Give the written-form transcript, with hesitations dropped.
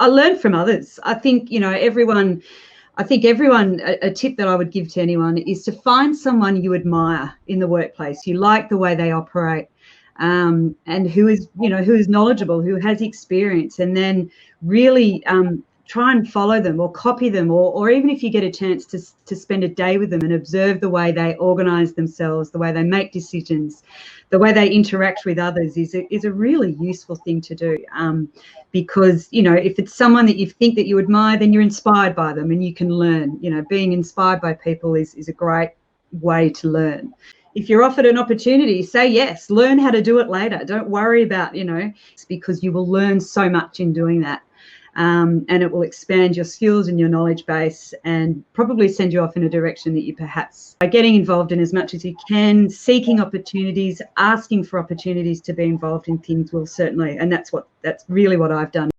I learn from others. I think, everyone, a tip that I would give to anyone is to find someone you admire in the workplace. You like the way they operate, and who is knowledgeable, who has experience, and then really try and follow them or copy them, or even if you get a chance to spend a day with them and observe the way they organize themselves, the way they make decisions, the way they interact with others is a really useful thing to do. Because, if it's someone that you think that you admire, then you're inspired by them and you can learn. Being inspired by people is a great way to learn. If you're offered an opportunity, say yes, learn how to do it later. Don't worry about, it's because you will learn so much in doing that. And it will expand your skills and your knowledge base and probably send you off in a direction that you perhaps are getting involved in as much as you can, seeking opportunities, asking for opportunities to be involved in things will certainly, and that's really what I've done.